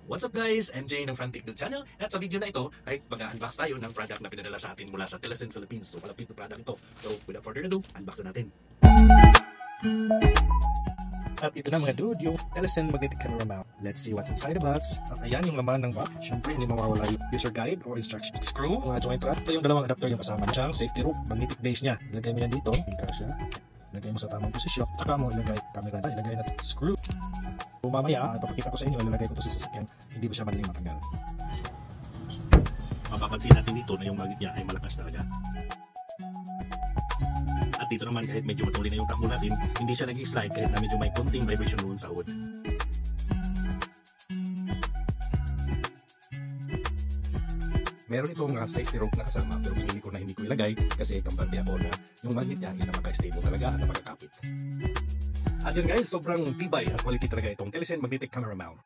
What's up guys? MJ ng Frantic Dude Channel at sa video na ito ay mag-unbox tayo ng product na pinadala sa atin mula sa Telesin Philippines. So malapit na product ito. So without further ado, unbox na natin. At ito na mga dude, yung Telesin Magnetic Camera Mount. Let's see what's inside the box. At ayan yung laman ng box. Siyempre hindi mawawala yung user guide or instruction. Screw, mga joint rod. Ito yung dalawang adapter yung kasama. Siyang safety rope, magnetic base niya. Ilagay mo yan dito, tingka siya. Ilagay mo sa tamang posisyon. Saka mo ilagay camera tayo, ilagay na ito. Screw. So mamaya, papakita ko sa inyo, ilalagay ko ito sa sasakyan. Hindi ba siya madaling matanggal. Mapapansin natin dito na yung magnet niya ay malakas talaga. At dito naman kahit medyo matuloy na yung takbo natin, hindi siya nag-slide kahit na medyo may konting vibration doon sa wood. Meron itong safety rope na kasama pero pinili ko na hindi ko ilagay kasi kampante ako na yung magnet niya is napaka-stable talaga at napaka-kapit. At yun guys, sobrang tibay at quality talaga itong Telesin Magnetic Camera Mount.